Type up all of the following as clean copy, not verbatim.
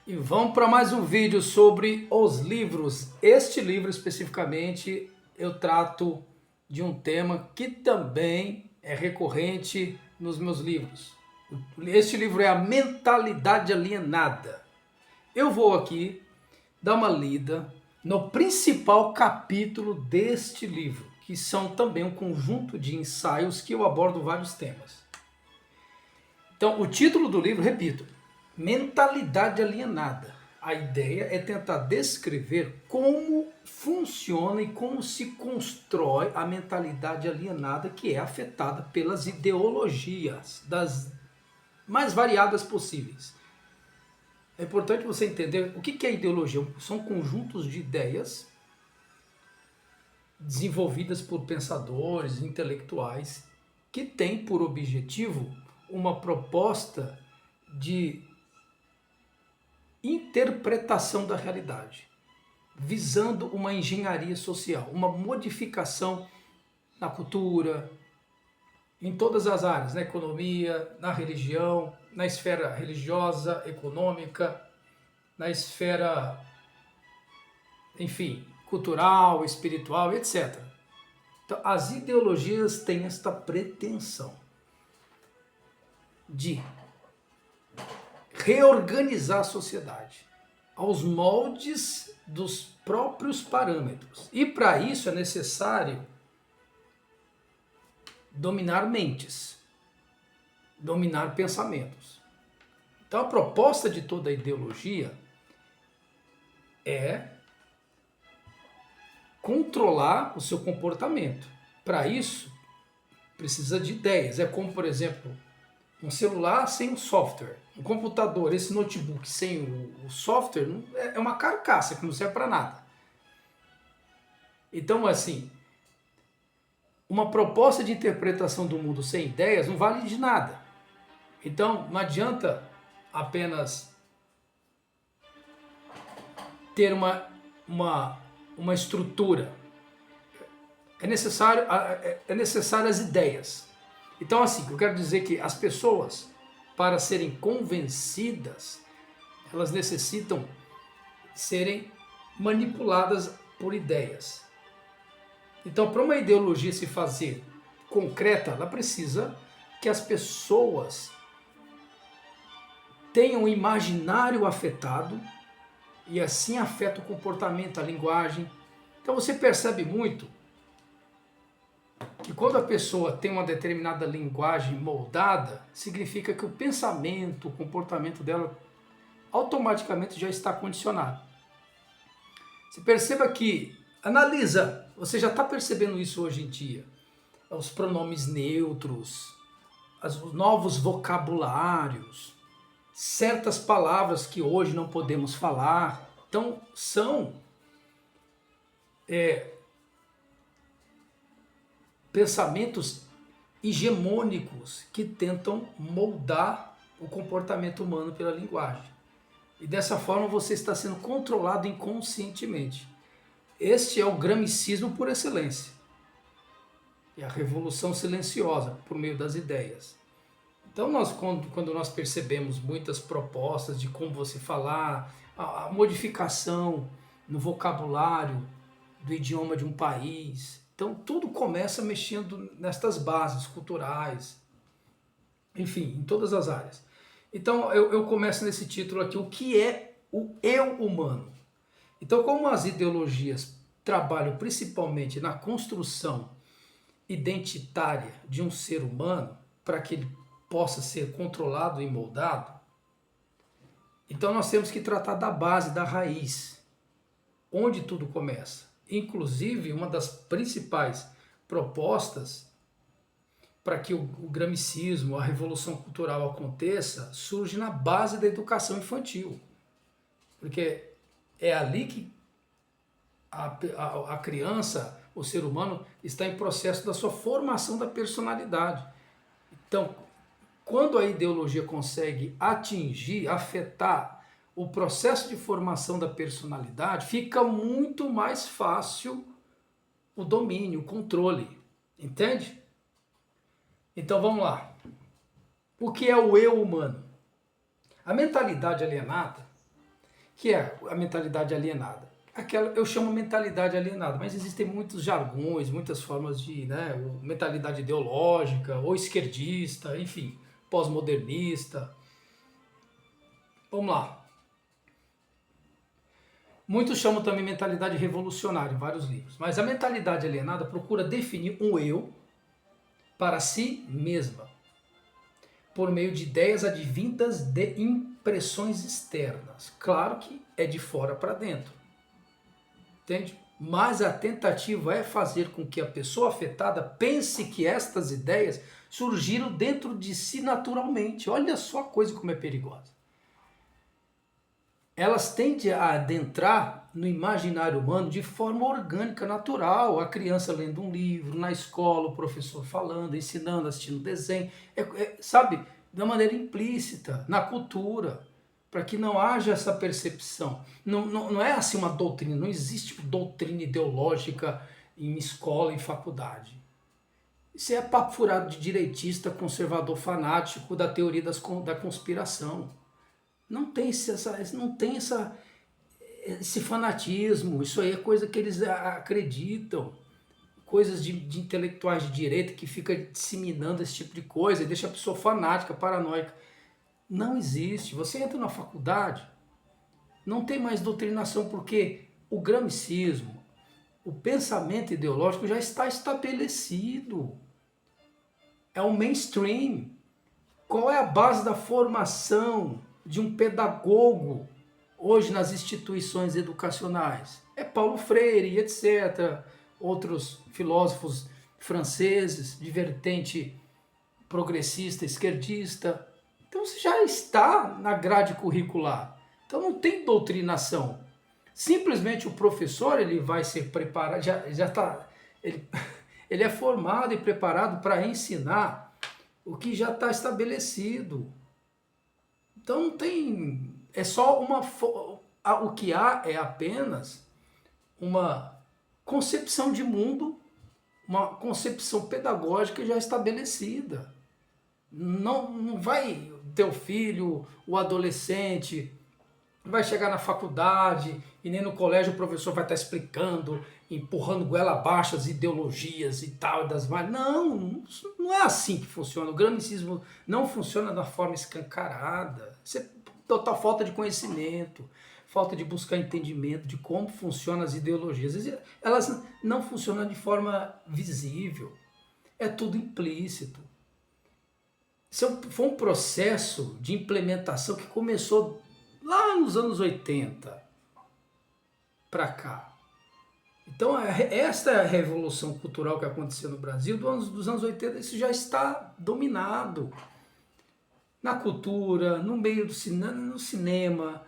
E vamos para mais um vídeo sobre os livros. Este livro especificamente eu trato de um tema que também é recorrente nos meus livros. Este livro é A Mentalidade Alienada. Eu vou aqui dar uma lida no principal capítulo deste livro, que são também um conjunto de ensaios que eu abordo vários temas. Então, o título do livro, repito, Mentalidade Alienada. A ideia é tentar descrever como funciona e como se constrói a mentalidade alienada que é afetada pelas ideologias das mais variadas possíveis. É importante você entender o que é ideologia. São conjuntos de ideias desenvolvidas por pensadores, intelectuais, que têm por objetivo uma proposta de interpretação da realidade, visando uma engenharia social, uma modificação na cultura, em todas as áreas, na economia, na religião, na esfera religiosa, econômica, na esfera, enfim, cultural, espiritual, etc. Então, as ideologias têm esta pretensão de reorganizar a sociedade aos moldes dos próprios parâmetros. E para isso é necessário dominar mentes, dominar pensamentos. Então a proposta de toda a ideologia é controlar o seu comportamento. Para isso, precisa de ideias. É como, por exemplo, um celular sem o software, um computador, esse notebook sem o software, é uma carcaça que não serve para nada. Então, assim, uma proposta de interpretação do mundo sem ideias não vale de nada. Então, não adianta apenas ter uma estrutura. É necessário as ideias. Então, assim, eu quero dizer que as pessoas, para serem convencidas, elas necessitam serem manipuladas por ideias. Então, para uma ideologia se fazer concreta, ela precisa que as pessoas tenham um imaginário afetado e assim afeta o comportamento, a linguagem. Então, você percebe muito que quando a pessoa tem uma determinada linguagem moldada, significa que o pensamento, o comportamento dela automaticamente já está condicionado. Você perceba que, analisa, você já está percebendo isso hoje em dia. Os pronomes neutros, os novos vocabulários, certas palavras que hoje não podemos falar. Então, são pensamentos hegemônicos que tentam moldar o comportamento humano pela linguagem. E dessa forma você está sendo controlado inconscientemente. Este é o gramicismo por excelência. É a revolução silenciosa por meio das ideias. Então, quando nós percebemos muitas propostas de como você falar, a modificação no vocabulário do idioma de um país, então tudo começa mexendo nestas bases culturais, enfim, em todas as áreas. Então eu começo nesse título aqui, o que é o eu humano? Então, como as ideologias trabalham principalmente na construção identitária de um ser humano, para que ele possa ser controlado e moldado, então nós temos que tratar da base, da raiz, onde tudo começa. Inclusive, uma das principais propostas para que o gramicismo, a revolução cultural aconteça, surge na base da educação infantil. Porque é ali que a criança, o ser humano, está em processo da sua formação da personalidade. Então, quando a ideologia consegue atingir, afetar o processo de formação da personalidade, fica muito mais fácil o domínio, o controle. Entende? Então vamos lá. O que é o eu humano? A mentalidade alienada que é a mentalidade alienada. Aquela, eu chamo mentalidade alienada, mas existem muitos jargões, muitas formas de, né, mentalidade ideológica, ou esquerdista, enfim, pós-modernista. Vamos lá. Muitos chamam também mentalidade revolucionária em vários livros, mas a mentalidade alienada procura definir um eu para si mesma, por meio de ideias advindas de impressões externas. Claro que é de fora para dentro, entende? Mas a tentativa é fazer com que a pessoa afetada pense que estas ideias surgiram dentro de si naturalmente. Olha só a coisa como é perigosa. Elas tendem a adentrar no imaginário humano de forma orgânica, natural. A criança lendo um livro, na escola, o professor falando, ensinando, assistindo desenho, sabe, da maneira implícita, na cultura, para que não haja essa percepção. Não é assim uma doutrina, não existe doutrina ideológica em escola, em faculdade. Isso é papo furado de direitista, conservador fanático da teoria da conspiração. Não tem esse fanatismo, isso aí é coisa que eles acreditam, coisas de intelectuais de direita que fica disseminando esse tipo de coisa e deixa a pessoa fanática, paranoica. Não existe. Você entra na faculdade, não tem mais doutrinação porque o gramscismo, o pensamento ideológico já está estabelecido. É o mainstream. Qual é a base da formação de um pedagogo hoje nas instituições educacionais? É Paulo Freire, etc. Outros filósofos franceses de vertente progressista, esquerdista. Então você já está na grade curricular. Então não tem doutrinação. Simplesmente o professor ele vai ser preparado, já está, ele é formado e preparado para ensinar o que já está estabelecido. Então não tem, é só o que há é apenas uma concepção de mundo, uma concepção pedagógica já estabelecida. Não vai teu filho, o adolescente, vai chegar na faculdade e nem no colégio o professor vai estar explicando, empurrando goela abaixo as ideologias e tal, das mais. Não é assim que funciona. O gramscismo não funciona da forma escancarada. Isso é total falta de conhecimento, falta de buscar entendimento de como funcionam as ideologias. Elas não funcionam de forma visível. É tudo implícito. Foi um processo de implementação que começou lá nos anos 80 para cá. Então, esta é a revolução cultural que aconteceu no Brasil dos anos 80, isso já está dominado. Na cultura, no meio do cinema, no cinema,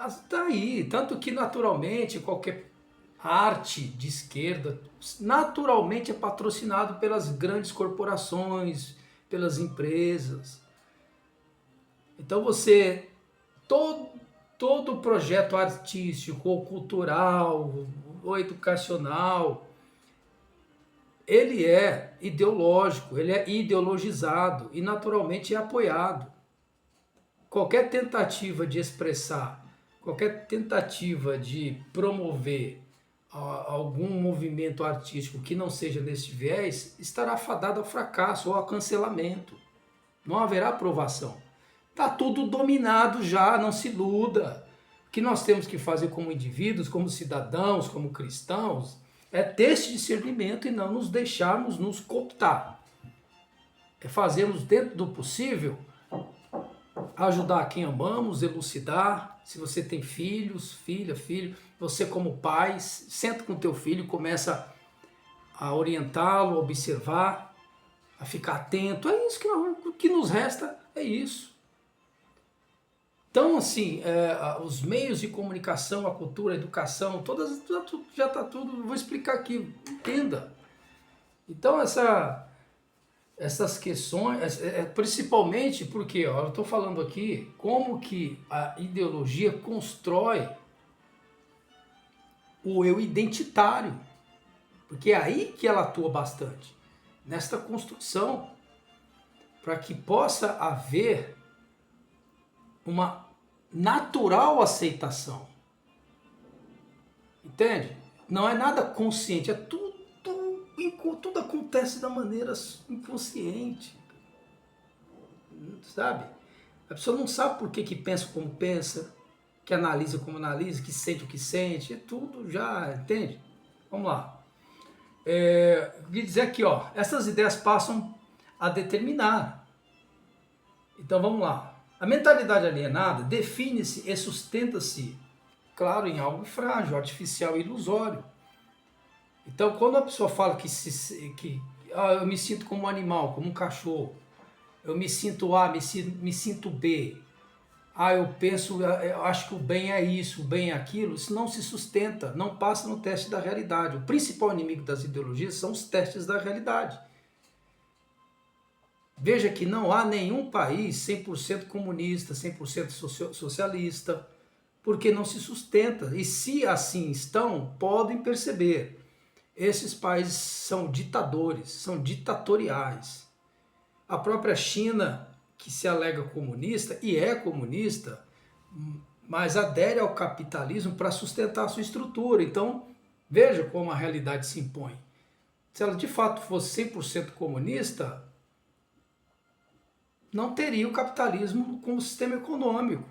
está aí. Tanto que, naturalmente, qualquer arte de esquerda, naturalmente é patrocinado pelas grandes corporações, pelas empresas. Então, todo projeto artístico ou cultural ou educacional, ele é ideológico, ele é ideologizado e naturalmente é apoiado. Qualquer tentativa de expressar, qualquer tentativa de promover algum movimento artístico que não seja nesse viés, estará fadado ao fracasso ou ao cancelamento. Não haverá aprovação. Está tudo dominado já, não se iluda. O que nós temos que fazer como indivíduos, como cidadãos, como cristãos, é ter esse discernimento e não nos deixarmos nos cooptar. É fazermos dentro do possível, ajudar quem amamos, elucidar. Se você tem filhos, filho, você como pai, senta com teu filho, começa a orientá-lo, a observar, a ficar atento. É isso o que nos resta, é isso. Então, assim, os meios de comunicação, a cultura, a educação, já está tudo, vou explicar aqui, entenda. Então, essas questões, principalmente porque, eu estou falando aqui como que a ideologia constrói o eu identitário, porque é aí que ela atua bastante, nesta construção, para que possa haver uma natural aceitação. Entende? Não é nada consciente, é tudo acontece da maneira inconsciente, sabe? A pessoa não sabe por que pensa como pensa, que analisa como analisa, que sente o que sente, é tudo já, entende? Vamos lá. Eu queria dizer aqui, ó, essas ideias passam a determinar. Então vamos lá. A mentalidade alienada define-se e sustenta-se, claro, em algo frágil, artificial e ilusório. Então, quando a pessoa fala que eu me sinto como um animal, como um cachorro, eu me sinto A, me sinto B, eu acho que o bem é isso, o bem é aquilo, isso não se sustenta, não passa no teste da realidade. O principal inimigo das ideologias são os testes da realidade. Veja que não há nenhum país 100% comunista, 100% socialista, porque não se sustenta. E se assim estão, podem perceber. Esses países são ditadores, são ditatoriais. A própria China, que se alega comunista, e é comunista, mas adere ao capitalismo para sustentar a sua estrutura. Então, veja como a realidade se impõe. Se ela de fato fosse 100% comunista, não teria o capitalismo como sistema econômico.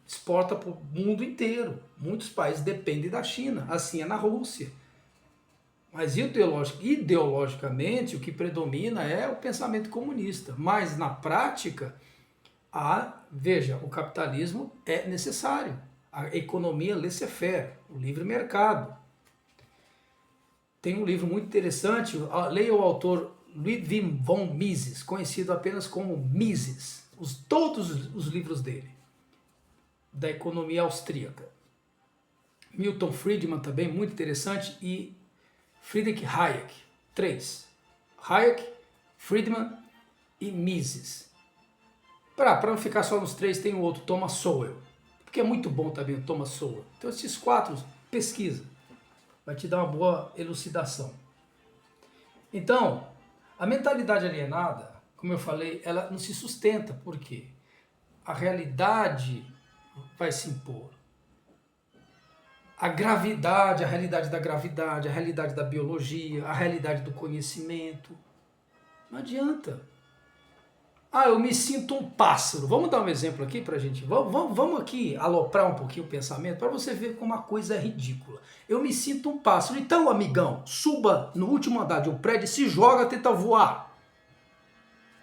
Exporta para o mundo inteiro. Muitos países dependem da China, assim é na Rússia. Mas ideologicamente o que predomina é o pensamento comunista. Mas na prática, veja, o capitalismo é necessário. A economia laissez-faire, o livre mercado. Tem um livro muito interessante, leia o autor Ludwig von Mises, conhecido apenas como Mises, todos os livros dele, da economia austríaca. Milton Friedman também, muito interessante, e Friedrich Hayek, 3. Hayek, Friedman e Mises. Para não ficar só nos 3, tem o outro, Thomas Sowell, porque é muito bom também o Thomas Sowell. Então esses 4, pesquisa, vai te dar uma boa elucidação. Então, a mentalidade alienada, como eu falei, ela não se sustenta, por quê? A realidade vai se impor. A gravidade, a realidade da gravidade, a realidade da biologia, a realidade do conhecimento. Não adianta. Eu me sinto um pássaro. Vamos dar um exemplo aqui pra gente. Vamos aqui aloprar um pouquinho o pensamento para você ver como a coisa é ridícula. Eu me sinto um pássaro. Então, amigão, suba no último andar de um prédio e se joga, tenta voar.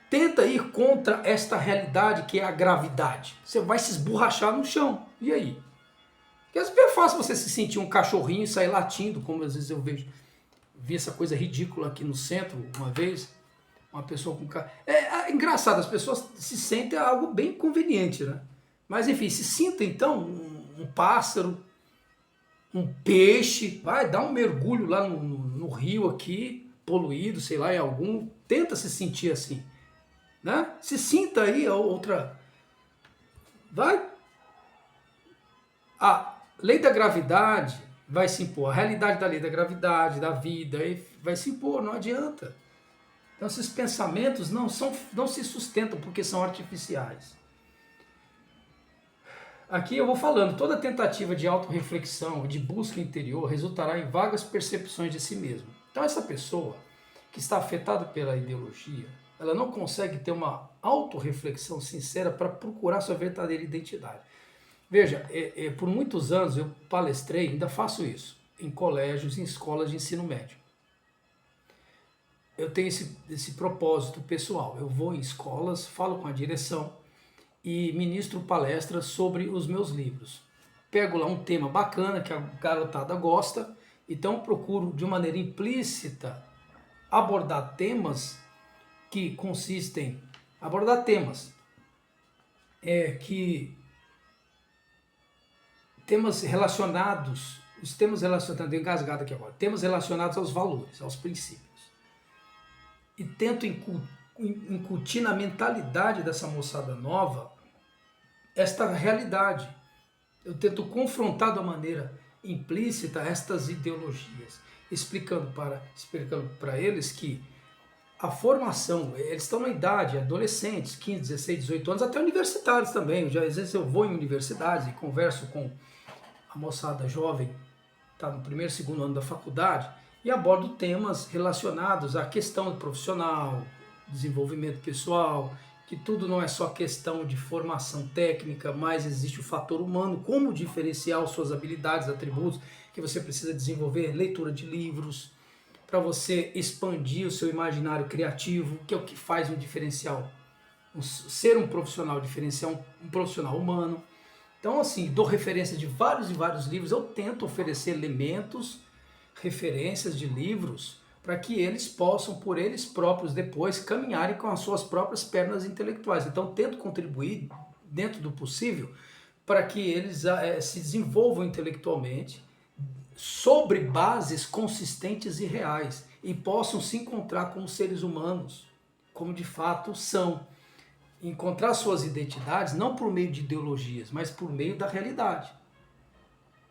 Tenta ir contra esta realidade que é a gravidade. Você vai se esborrachar no chão. E aí? Porque é super fácil você se sentir um cachorrinho e sair latindo, como às vezes eu vi essa coisa ridícula aqui no centro uma vez, uma pessoa com é engraçado, as pessoas se sentem algo bem conveniente, né? Mas enfim, se sinta então um pássaro, um peixe, vai dar um mergulho lá no rio aqui, poluído, sei lá, em algum, tenta se sentir assim, né? Se sinta aí a outra, vai. A lei da gravidade vai se impor, a realidade da lei da gravidade, da vida, vai se impor, não adianta. Então esses pensamentos não se sustentam porque são artificiais. Aqui eu vou falando, toda tentativa de autorreflexão, de busca interior, resultará em vagas percepções de si mesmo. Então essa pessoa que está afetada pela ideologia, ela não consegue ter uma autorreflexão sincera para procurar sua verdadeira identidade. Veja, por muitos anos eu palestrei, ainda faço isso, em colégios, em escolas de ensino médio. Eu tenho esse propósito pessoal. Eu vou em escolas, falo com a direção e ministro palestras sobre os meus livros. Pego lá um tema bacana que a garotada gosta, então procuro de maneira implícita abordar temas que consistem, abordar temas temas relacionados, os temas relacionados, engasgado aqui agora, temas relacionados aos valores, aos princípios. E tento incutir na mentalidade dessa moçada nova esta realidade. Eu tento confrontar de maneira implícita estas ideologias, explicando para eles que a formação, eles estão na idade, adolescentes, 15, 16, 18 anos, até universitários também. Às vezes eu vou em universidades e converso com a moçada jovem está no primeiro, segundo ano da faculdade, e abordo temas relacionados à questão profissional, desenvolvimento pessoal, que tudo não é só questão de formação técnica, mas existe o fator humano, como diferenciar suas habilidades, atributos, que você precisa desenvolver, leitura de livros, para você expandir o seu imaginário criativo, que é o que faz um diferencial, ser um profissional diferencial, um profissional humano. Então, assim, dou referência de vários e vários livros, eu tento oferecer elementos, referências de livros, para que eles possam, por eles próprios, depois caminharem com as suas próprias pernas intelectuais. Então, tento contribuir, dentro do possível, para que eles se desenvolvam intelectualmente sobre bases consistentes e reais e possam se encontrar como seres humanos, como de fato são. Encontrar suas identidades não por meio de ideologias, mas por meio da realidade.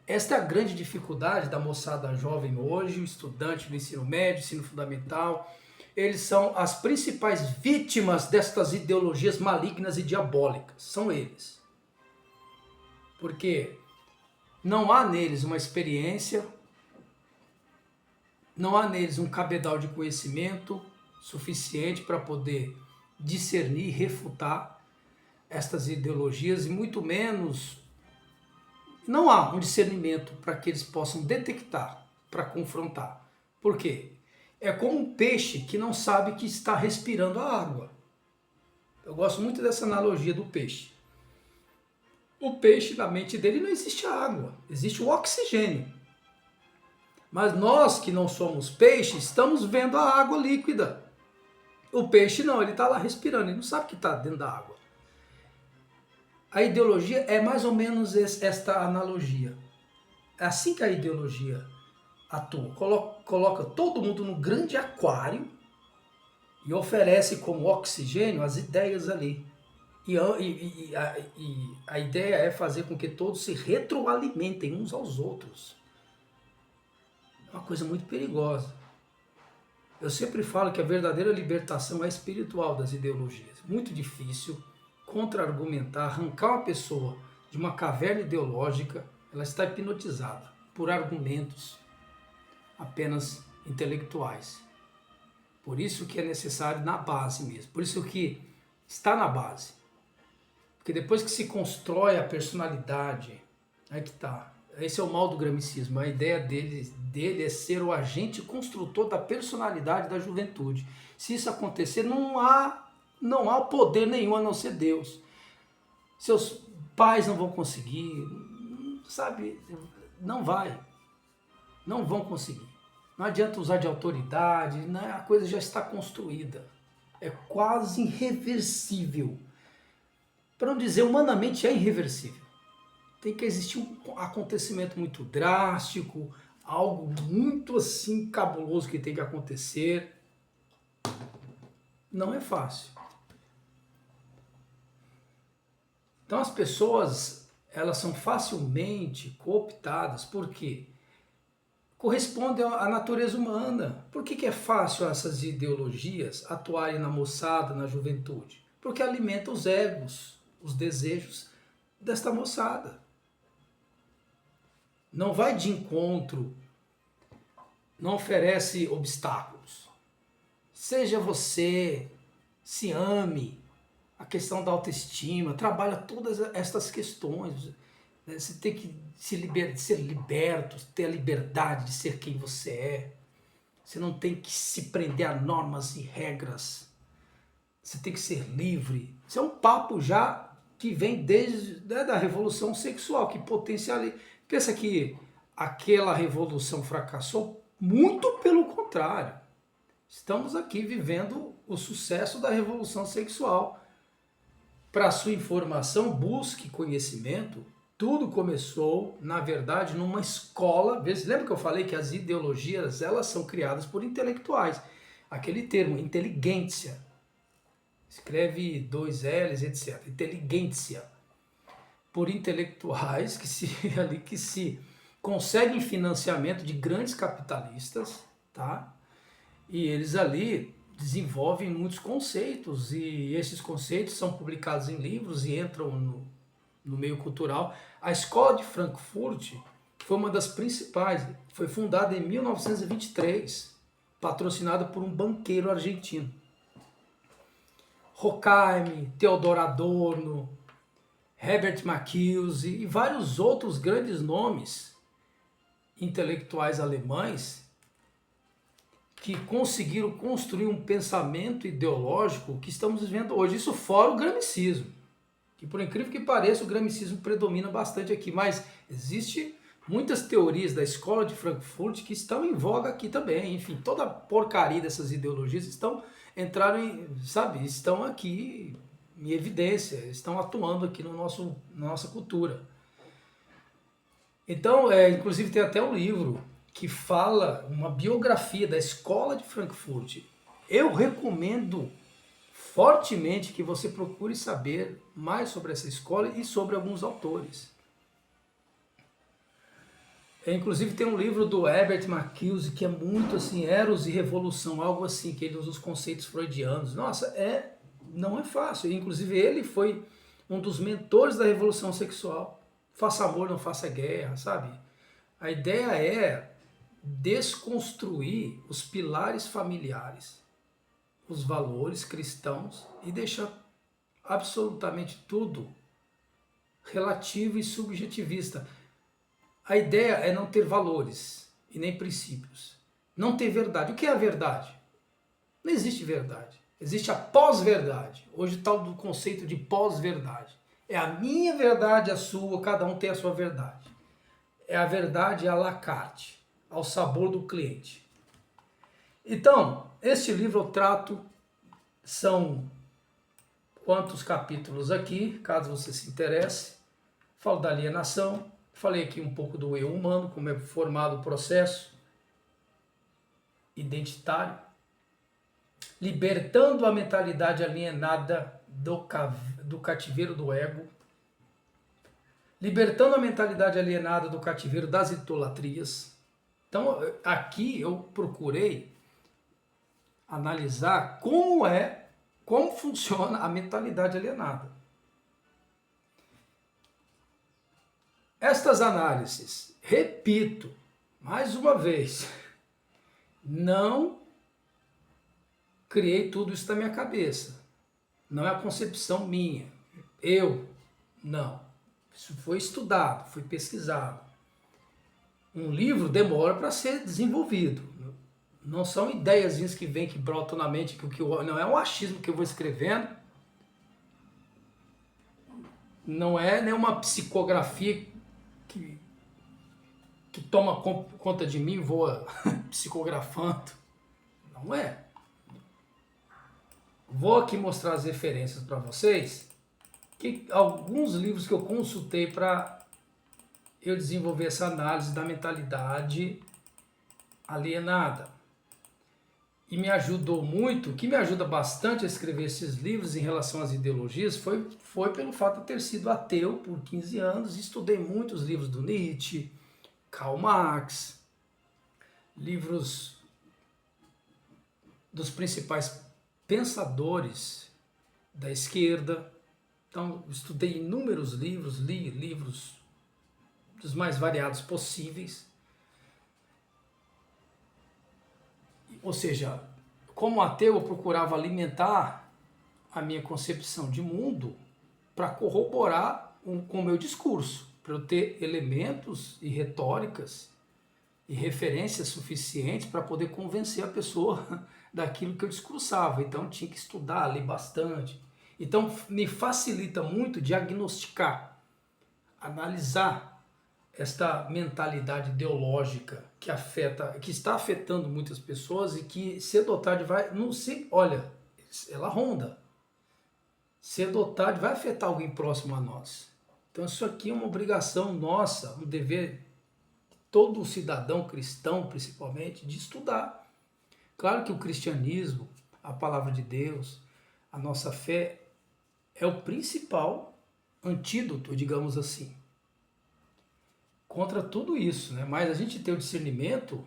Esta é a grande dificuldade da moçada jovem hoje, o estudante do ensino médio, ensino fundamental. Eles são as principais vítimas destas ideologias malignas e diabólicas. São eles. Porque não há neles uma experiência, não há neles um cabedal de conhecimento suficiente para poder discernir e refutar estas ideologias, e muito menos não há um discernimento para que eles possam detectar, para confrontar. Por quê? É como um peixe que não sabe que está respirando a água. Eu gosto muito dessa analogia do peixe. O peixe, na mente dele, não existe a água, existe o oxigênio. Mas nós que não somos peixe, estamos vendo a água líquida. O peixe não, ele está lá respirando, ele não sabe que está dentro da água. A ideologia é mais ou menos esta analogia. É assim que a ideologia atua. Coloca todo mundo num grande aquário e oferece como oxigênio as ideias ali. E a ideia é fazer com que todos se retroalimentem uns aos outros. É uma coisa muito perigosa. Eu sempre falo que a verdadeira libertação é espiritual das ideologias. Muito difícil contra-argumentar, arrancar uma pessoa de uma caverna ideológica, ela está hipnotizada por argumentos apenas intelectuais. Por isso que é necessário na base mesmo. Por isso que está na base. Porque depois que se constrói a personalidade, aí que está. Esse é o mal do gramicismo. A ideia dele é ser o agente construtor da personalidade da juventude. Se isso acontecer, não há poder nenhum a não ser Deus. Seus pais não vão conseguir, sabe? Não vão conseguir. Não adianta usar de autoridade, né? A coisa já está construída. É quase irreversível. Para não dizer humanamente, é irreversível. Tem que existir um acontecimento muito drástico, algo muito assim cabuloso que tem que acontecer. Não é fácil. Então as pessoas, elas são facilmente cooptadas, por quê? Corresponde à natureza humana. Por que é fácil essas ideologias atuarem na moçada, na juventude? Porque alimenta os egos, os desejos desta moçada. Não vai de encontro, não oferece obstáculos. Seja você, se ame, a questão da autoestima, trabalha todas estas questões. Você tem que ser liberto, ter a liberdade de ser quem você é. Você não tem que se prender a normas e regras. Você tem que ser livre. Isso é um papo já que vem desde da revolução sexual, que potencializa. Pensa que aquela revolução fracassou? Muito pelo contrário. Estamos aqui vivendo o sucesso da revolução sexual. Para sua informação, busque conhecimento. Tudo começou, na verdade, numa escola. Lembra que eu falei que as ideologias elas são criadas por intelectuais? Aquele termo, inteligência. Escreve 2 L's, etc. Inteligência. Por intelectuais que se conseguem financiamento de grandes capitalistas, tá? E eles ali desenvolvem muitos conceitos, e esses conceitos são publicados em livros e entram no meio cultural. A escola de Frankfurt foi uma das principais. Foi fundada em 1923, patrocinada por um banqueiro argentino. Horkheim, Theodor Adorno, Herbert Marcuse e vários outros grandes nomes intelectuais alemães que conseguiram construir um pensamento ideológico que estamos vivendo hoje. Isso fora o gramicismo, que por incrível que pareça o gramicismo predomina bastante aqui, mas existe muitas teorias da escola de Frankfurt que estão em voga aqui também. Enfim, toda a porcaria dessas ideologias estão aqui em evidência, estão atuando aqui na nossa cultura. Então, inclusive tem até um livro que fala, uma biografia da escola de Frankfurt. Eu recomendo fortemente que você procure saber mais sobre essa escola e sobre alguns autores. Inclusive tem um livro do Herbert Marcuse que é muito assim, Eros e Revolução, algo assim, que ele usa os conceitos freudianos. Nossa, não é fácil. Inclusive ele foi um dos mentores da Revolução Sexual. Faça amor, não faça guerra, sabe? A ideia é desconstruir os pilares familiares, os valores cristãos e deixar absolutamente tudo relativo e subjetivista. A ideia é não ter valores e nem princípios. Não ter verdade. O que é a verdade? Não existe verdade. Existe a pós-verdade. Hoje está o conceito de pós-verdade. É a minha verdade, a sua, cada um tem a sua verdade. É a verdade à la carte, ao sabor do cliente. Então, este livro eu trato, são quantos capítulos aqui, caso você se interesse. Falo da alienação, falei aqui um pouco do eu humano, como é formado o processo identitário, libertando a mentalidade alienada do cativeiro do ego, libertando a mentalidade alienada do cativeiro das idolatrias. Então, aqui eu procurei analisar como funciona a mentalidade alienada. Estas análises, repito, mais uma vez, não criei tudo isso na minha cabeça. Não é a concepção minha. Não. Isso foi estudado, foi pesquisado. Um livro demora para ser desenvolvido. Não são ideiazinhas que vêm, que brotam na mente, não é um achismo que eu vou escrevendo. Não é nenhuma psicografia que toma conta de mim e voa psicografando. Não é. Vou aqui mostrar as referências para vocês, alguns livros que eu consultei para eu desenvolver essa análise da mentalidade alienada. E me ajudou muito, o que me ajuda bastante a escrever esses livros em relação às ideologias foi pelo fato de ter sido ateu por 15 anos, e estudei muitos livros do Nietzsche, Karl Marx, livros dos principais pensadores da esquerda. Então, estudei inúmeros livros, li livros dos mais variados possíveis. Ou seja, como ateu, eu procurava alimentar a minha concepção de mundo para corroborar com o meu discurso, para eu ter elementos e retóricas e referências suficientes para poder convencer a pessoa daquilo que eu discursava. Então, tinha que estudar, ler bastante. Então, me facilita muito diagnosticar, analisar esta mentalidade ideológica que está afetando muitas pessoas e que cedo ou tarde vai, não sei, olha, ela ronda. Cedo ou tarde vai afetar alguém próximo a nós. Então isso aqui é uma obrigação nossa, um dever de todo cidadão cristão, principalmente, de estudar. Claro que o cristianismo, a palavra de Deus, a nossa fé é o principal antídoto, digamos assim, contra tudo isso, né? Mas a gente ter o discernimento,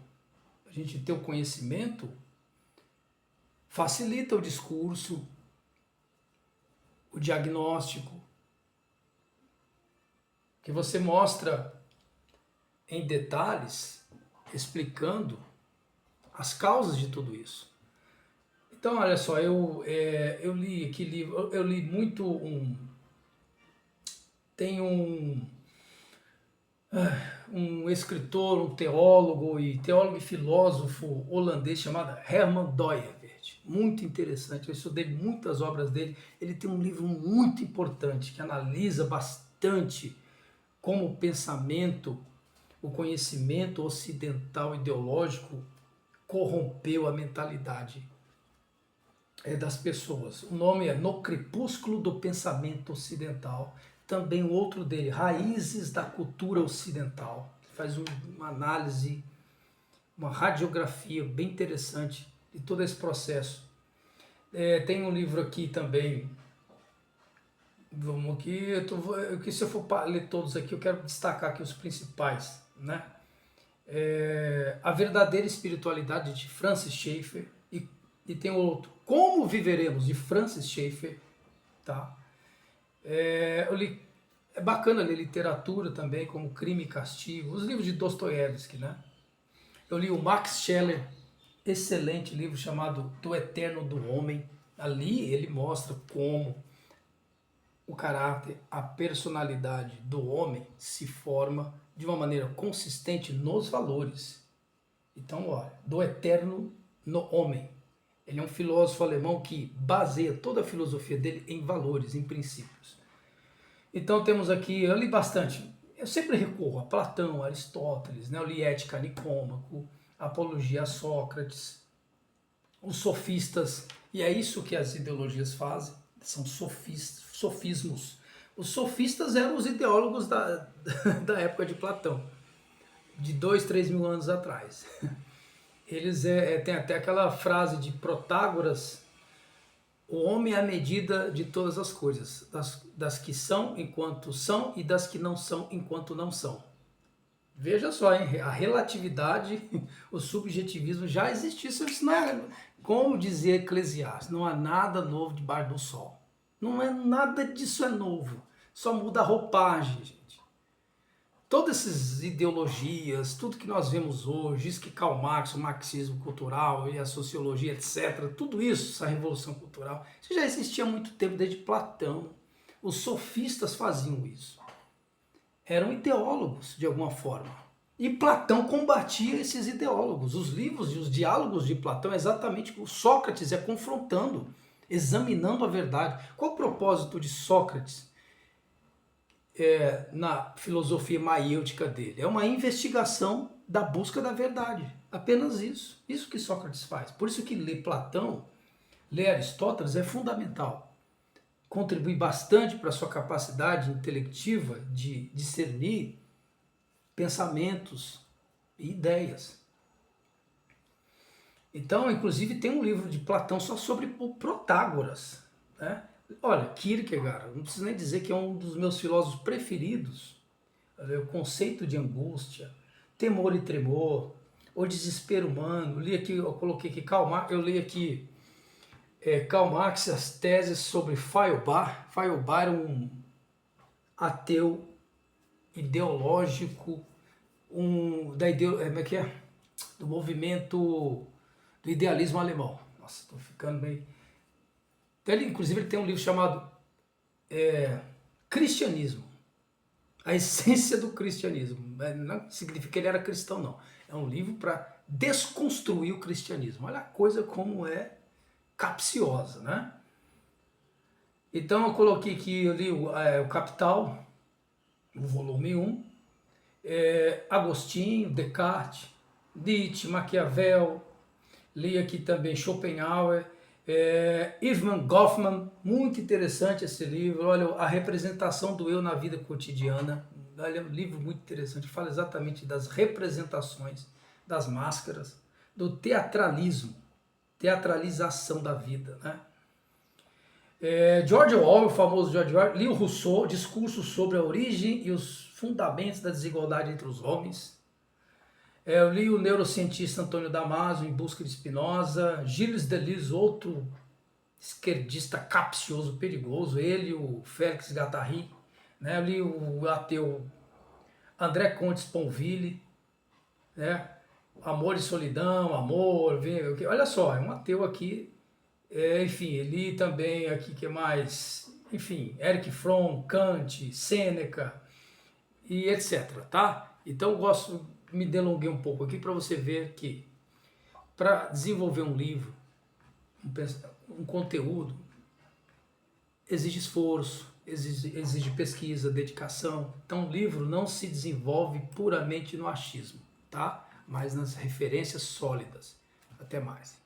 a gente ter o conhecimento, facilita o discurso, o diagnóstico, que você mostra em detalhes, explicando as causas de tudo isso. Então, olha só, eu li aqui livro, eu li muito tem um escritor, um teólogo e filósofo holandês chamado Herman Dooyeweerd. Muito interessante, eu estudei muitas obras dele. Ele tem um livro muito importante que analisa bastante como o pensamento, o conhecimento ocidental ideológico corrompeu a mentalidade das pessoas. O nome é No Crepúsculo do Pensamento Ocidental. Também o outro dele, Raízes da Cultura Ocidental. Faz uma análise, uma radiografia bem interessante de todo esse processo. Tem um livro aqui também, vamos aqui, se eu for ler todos aqui, eu quero destacar aqui os principais, né? A Verdadeira Espiritualidade, de Francis Schaeffer, e tem outro, Como Viveremos, de Francis Schaeffer, tá? Eu li, é bacana ler literatura também, como Crime e Castigo, os livros de Dostoiévski, né? Eu li o Max Scheler, excelente livro chamado Do Eterno do Homem. Ali ele mostra como o caráter, a personalidade do homem se forma de uma maneira consistente nos valores. Então, olha, Do Eterno no Homem. Ele é um filósofo alemão que baseia toda a filosofia dele em valores, em princípios. Então temos aqui, eu li bastante, eu sempre recorro a Platão, Aristóteles, né? Eu li Ética Nicômaco, Apologia a Sócrates, os sofistas, e é isso que as ideologias fazem, são sofismos. Os sofistas eram os ideólogos da época de Platão, de 2, 3 mil anos atrás. Eles tem até aquela frase de Protágoras: o homem é a medida de todas as coisas, das que são enquanto são e das que não são enquanto não são. Veja só, hein? A relatividade, o subjetivismo já existia. Isso não é, como dizia Eclesiastes, não há nada novo debaixo do sol. Não é nada disso é novo, só muda a roupagem, gente. Todas essas ideologias, tudo que nós vemos hoje, isso que Karl Marx, o marxismo cultural e a sociologia, etc., tudo isso, essa revolução cultural, isso já existia há muito tempo, desde Platão. Os sofistas faziam isso. Eram ideólogos, de alguma forma. E Platão combatia esses ideólogos. Os livros e os diálogos de Platão é exatamente o Sócrates confrontando, examinando a verdade. Qual o propósito de Sócrates? Na filosofia maiêutica dele. É uma investigação da busca da verdade. Apenas isso. Isso que Sócrates faz. Por isso que ler Platão, ler Aristóteles é fundamental. Contribui bastante para a sua capacidade intelectiva de discernir pensamentos e ideias. Então, inclusive, tem um livro de Platão só sobre o Protágoras, né? Olha, Kierkegaard, não preciso nem dizer que é um dos meus filósofos preferidos. O conceito de angústia, temor e tremor, o desespero humano. Eu coloquei aqui Karl Marx, eu li aqui Karl Marx, as teses sobre Feuerbach. Feuerbach era um ateu ideológico, do movimento do idealismo alemão. Nossa, estou ficando meio... Então, inclusive, ele tem um livro chamado Cristianismo, a essência do cristianismo. Não significa que ele era cristão, não. É um livro para desconstruir o cristianismo. Olha a coisa como é capciosa, né? Então, eu coloquei aqui, eu li o Capital, o volume 1, Agostinho, Descartes, Nietzsche, Maquiavel, li aqui também Schopenhauer, Irving Goffman, muito interessante esse livro. Olha, a representação do eu na vida cotidiana. Olha, é um livro muito interessante, fala exatamente das representações, das máscaras, do teatralismo, teatralização da vida, né? George Orwell, o famoso George Orwell, li o Rousseau, Discurso sobre a Origem e os Fundamentos da Desigualdade entre os Homens. Eu li o neurocientista Antônio Damasio, Em Busca de Spinoza, Gilles Deleuze, outro esquerdista capcioso, perigoso, ele, o Félix Guattari, né? Eu li o ateu André Comte Sponville, né? Amor e Solidão, Amor, olha só, é um ateu aqui, enfim, li também aqui, que mais, enfim, Erich Fromm, Kant, Sêneca e etc, tá? Então eu gosto, me delonguei um pouco aqui para você ver que para desenvolver um livro, um conteúdo, exige esforço, exige pesquisa, dedicação. Então, o livro não se desenvolve puramente no achismo, tá? Mas nas referências sólidas. Até mais.